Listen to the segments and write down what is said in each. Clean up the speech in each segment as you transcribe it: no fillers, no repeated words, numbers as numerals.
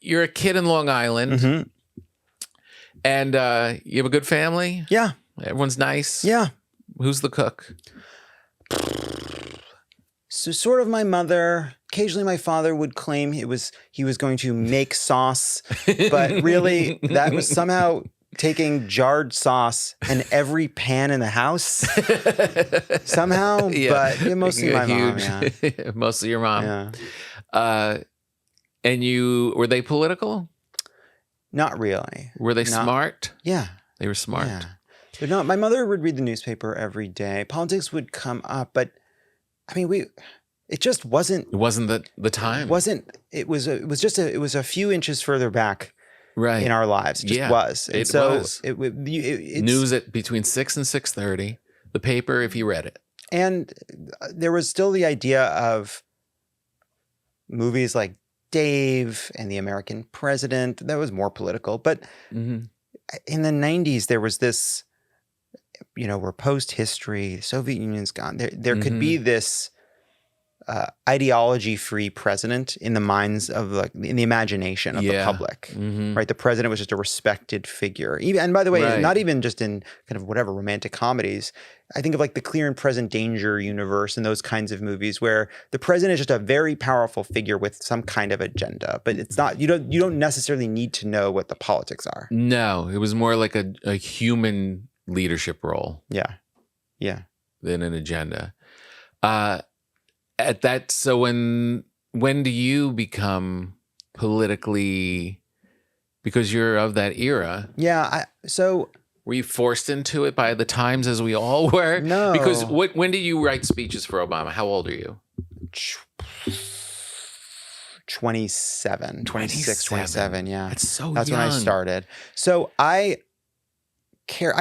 you're a kid in Long Island, Mm-hmm. and you have a good family. Yeah. Everyone's nice. Yeah. Who's the cook? So sort of my mother. Occasionally my father would claim he was going to make sauce, but really that was somehow taking jarred sauce in every pan in the house somehow. Yeah. But mostly my mom. Yeah. Mostly your mom. Yeah. And were they political? Not really. Were they smart? Yeah. They were smart. Yeah. But no, my mother would read the newspaper every day. Politics would come up, but I mean, it just wasn't. It wasn't the time. It was a few inches further back, right, in our lives. It just was. And it so was. It's news at between 6 and 6:30. The paper, if you read it, and there was still the idea of movies like Dave and The American President. That was more political, but in the 90s there was this. We're post-history, the Soviet Union's gone. There could be this ideology-free president in the minds of in the imagination of the public, right? The president was just a respected figure. And by the way, not even just in kind of whatever romantic comedies. I think of like the Clear and Present Danger universe and those kinds of movies where the president is just a very powerful figure with some kind of agenda, but it's not. You don't necessarily need to know what the politics are. No, it was more like a human leadership role. Yeah. Than an agenda. So when do you become politically, because you're of that era? Yeah. Were you forced into it by the times, as we all were? No. Because when did you write speeches for Obama? How old are you? 27, 26, 27. Yeah. That's young. When I started. So I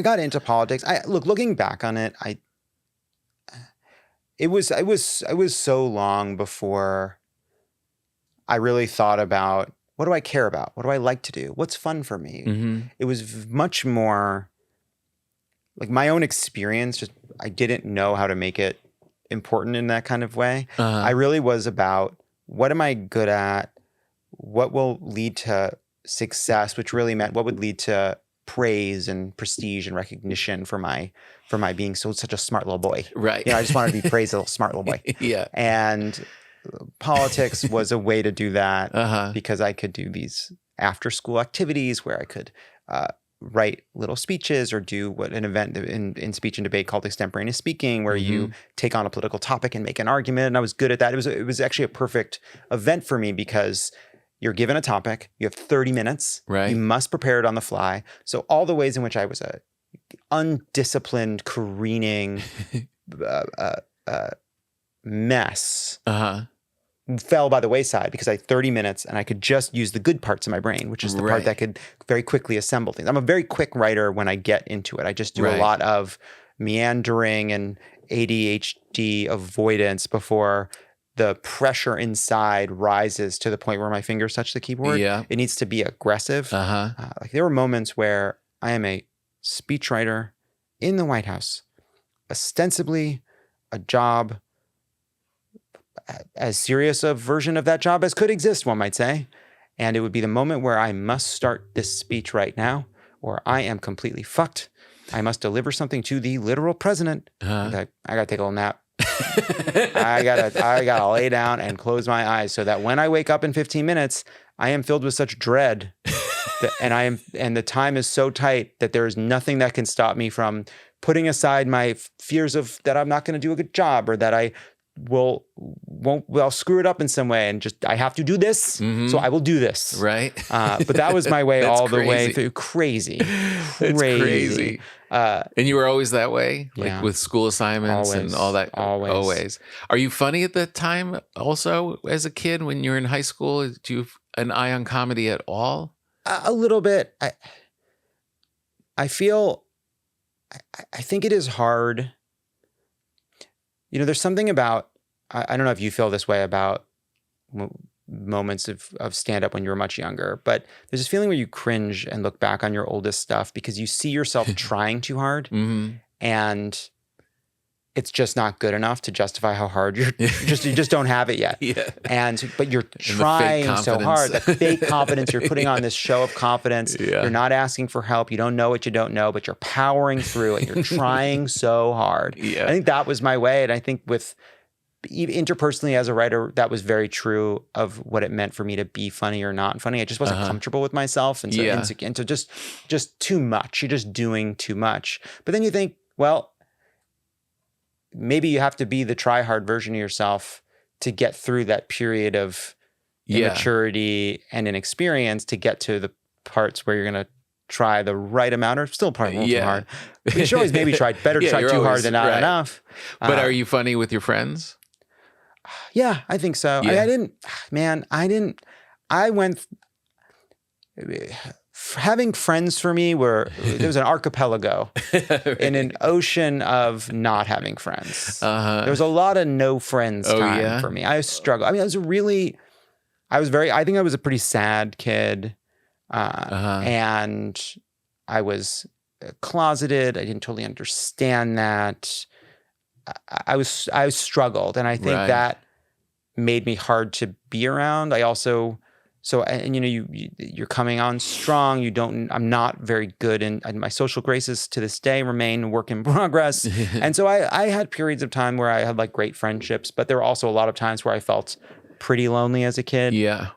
got into politics. Looking back on it, it was so long before I really thought about what do I care about? What do I like to do? What's fun for me? It was much more like my own experience. Just I didn't know how to make it important in that kind of way. I really was about what am I good at? What will lead to success? Which really meant what would lead to praise and prestige and recognition for my being such a smart little boy. Right. I just wanted to be praised as a little smart little boy. Yeah. And politics was a way to do that because I could do these after school activities where I could write little speeches or do what an event in speech and debate called extemporaneous speaking, where you take on a political topic and make an argument. And I was good at that. It was actually a perfect event for me because you're given a topic, you have 30 minutes, right? You must prepare it on the fly. So all the ways in which I was a undisciplined, careening mess fell by the wayside because I had 30 minutes and I could just use the good parts of my brain, which is the part that could very quickly assemble things. I'm a very quick writer when I get into it. I just do a lot of meandering and ADHD avoidance before the pressure inside rises to the point where my fingers touch the keyboard. Yeah. It needs to be aggressive. Like there were moments where I am a speechwriter in the White House, ostensibly a job, as serious a version of that job as could exist, one might say. And it would be the moment where I must start this speech right now, or I am completely fucked. I must deliver something to the literal president. I gotta take a little nap. I gotta lay down and close my eyes so that when I wake up in 15 minutes, I am filled with such dread and the time is so tight that there is nothing that can stop me from putting aside my fears of that I'm not going to do a good job or that I I'll screw it up in some way and just I have to do this, so I will do this. Right. But that was my way all crazy. The way through. Crazy. It's crazy. And you were always that way, like with school assignments and all that. Always. Are you funny at that time? Also, as a kid, when you were in high school, do you have an eye on comedy at all? A little bit. I feel. I think it is hard. There's something about, I don't know if you feel this way about moments of stand-up when you were much younger, but there's this feeling where you cringe and look back on your oldest stuff because you see yourself trying too hard. And it's just not good enough to justify how hard you just don't have it yet. But you're trying so hard. That fake confidence, you're putting on this show of confidence. You're not asking for help. You don't know what you don't know, but you're powering through it. You're trying so hard. I think that was my way. And I think with interpersonally as a writer, that was very true of what it meant for me to be funny or not funny. I just wasn't comfortable with myself. And so insecure. And so just too much. You're just doing too much. But then you think, well, maybe you have to be the try-hard version of yourself to get through that period of immaturity and inexperience to get to the parts where you're going to try the right amount, or still probably won't too hard. But you should always maybe try too hard than not enough. But are you funny with your friends? Yeah, I think so. Having friends for me there was an archipelago in an ocean of not having friends. There was a lot of no friends time for me. I struggled. I mean, I think I was a pretty sad kid. And I was closeted. I didn't totally understand that. I struggled, and I think that made me hard to be around. I also, you're coming on strong. I'm not very good, and my social graces to this day remain a work in progress. And so I had periods of time where I had like great friendships, but there were also a lot of times where I felt pretty lonely as a kid. Yeah.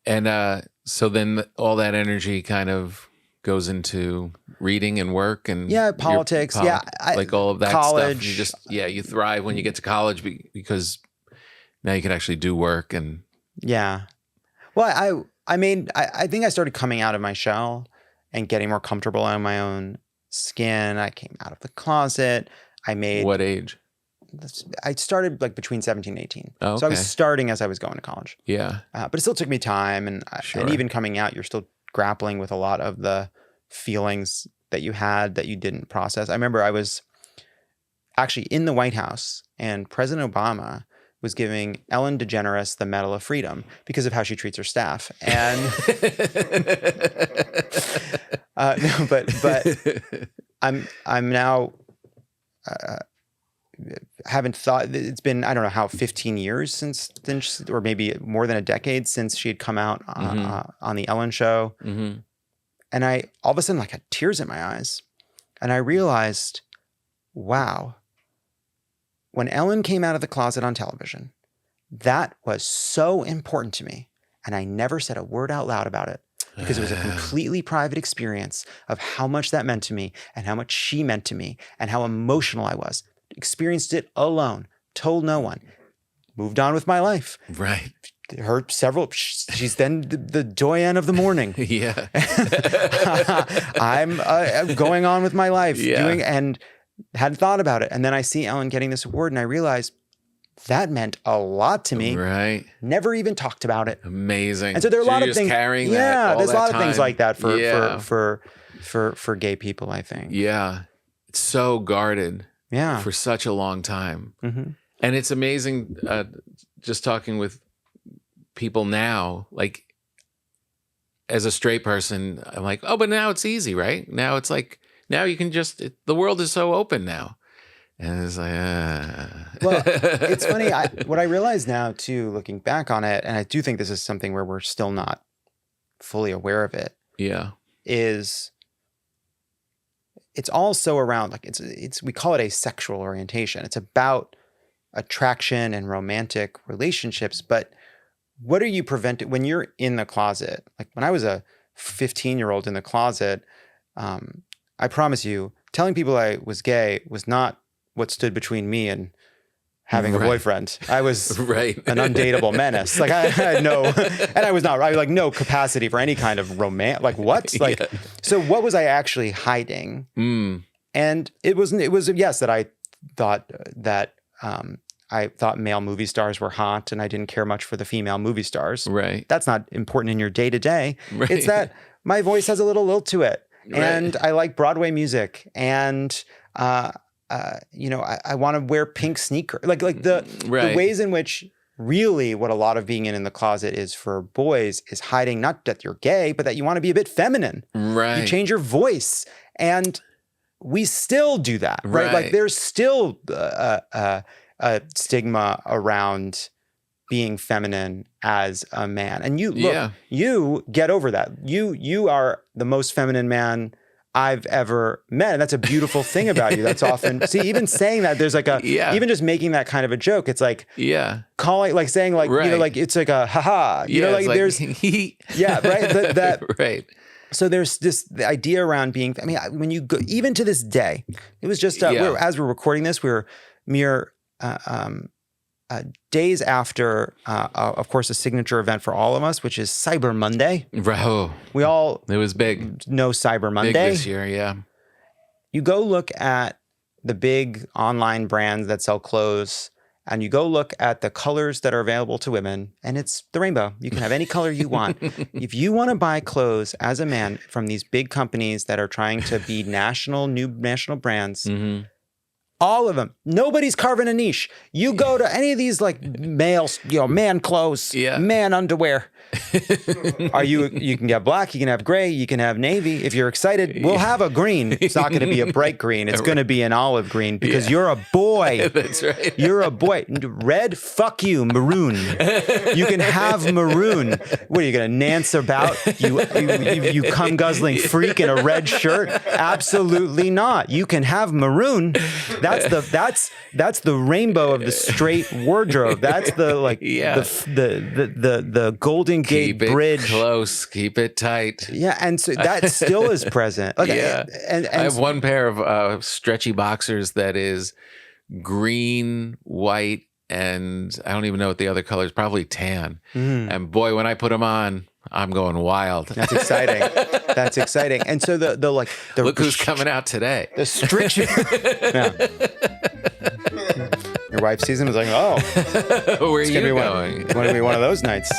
And so then all that energy kind of goes into reading and work and politics, like all of that college. Stuff. You thrive when you get to college because now you can actually do work and Well, I think I started coming out of my shell and getting more comfortable in my own skin. I came out of the closet. What age? I started like between 17 and 18. Oh, okay. So I was starting as I was going to college. But it still took me time. And even coming out, you're still grappling with a lot of the feelings that you had that you didn't process. I remember I was actually in the White House and President Obama was giving Ellen DeGeneres the Medal of Freedom because of how she treats her staff. And but I'm now haven't thought. It's been, I don't know how, 15 years since then, or maybe more than a decade since she had come out on the Ellen show. And I all of a sudden had tears in my eyes, and I realized, wow, when Ellen came out of the closet on television, that was so important to me, and I never said a word out loud about it because it was a completely private experience of how much that meant to me and how much she meant to me and how emotional I was. Experienced it alone, told no one, moved on with my life. Right. She's then the doyen of the morning. I'm going on with my life and hadn't thought about it. And then I see Ellen getting this award and I realize that meant a lot to me. Right. Never even talked about it. Amazing. And so there are a lot of things carrying that all there's a lot time. of things like that for gay people, I think. Yeah. It's so guarded. Yeah. For such a long time. And it's amazing just talking with people now, like as a straight person, I'm like, oh, but now it's easy, right? Now it's like, now you can the world is so open now. And it's like, Well, it's funny. What I realize now too, looking back on it, and I do think this is something where we're still not fully aware of it. Is it's all so around, like we call it a sexual orientation. It's about attraction and romantic relationships, but what are you prevented when you're in the closet? Like when I was a 15-year-old in the closet, I promise you, telling people I was gay was not what stood between me and having a boyfriend. I was an undateable menace. Like I had no, and I was not, I like no capacity for any kind of romance. Like what? Like, so what was I actually hiding? And it was yes, that I thought that, I thought male movie stars were hot and I didn't care much for the female movie stars. Right. That's not important in your day to day. It's that my voice has a little lilt to it. And I like Broadway music, and I want to wear pink sneakers. Like the ways in which really what a lot of being in the closet is for boys is hiding not that you're gay, but that you want to be a bit feminine. Right. You change your voice. And we still do that, right? Like there's still a stigma around being feminine as a man. And you look, you get over that. You are the most feminine man I've ever met. And that's a beautiful thing about you. That's often, see, even saying that, there's like a, even just making that kind of a joke, it's like, calling, like saying like, you know, like, it's like a, haha, you know, like there's, right. Right. So there's the idea around being, I mean, when you go, even to this day, it was just, as we're recording this, we were mere, days after, of course, a signature event for all of us, which is Cyber Monday. Oh, we all it was big. Know Cyber Monday big this year. Yeah. You go look at the big online brands that sell clothes, and you go look at the colors that are available to women, and it's the rainbow. You can have any color you want. If you want to buy clothes as a man from these big companies that are trying to be new national brands. All of them. Nobody's carving a niche. You go to any of these like males, you know, man clothes, man underwear. You can have black, you can have gray, you can have navy. If you're excited, we'll have a green. It's not going to be a bright green. It's going to be an olive green because you're a boy. That's right. You're a boy. Red, fuck you. Maroon. You can have maroon. What are you going to nance about? You cum guzzling freak in a red shirt? Absolutely not. You can have maroon. That's the rainbow of the straight wardrobe. That's the like the Golden Gate Bridge. Keep it close, keep it tight. Yeah, and so that still is present. Okay, and I have one pair of stretchy boxers that is green, white, and I don't even know what the other color is. Probably tan. And boy, when I put them on, I'm going wild. That's exciting. That's exciting. And so the look who's coming out today. The strict. Your wife sees him and is like, oh, where are you going? It's going to be one of those nights.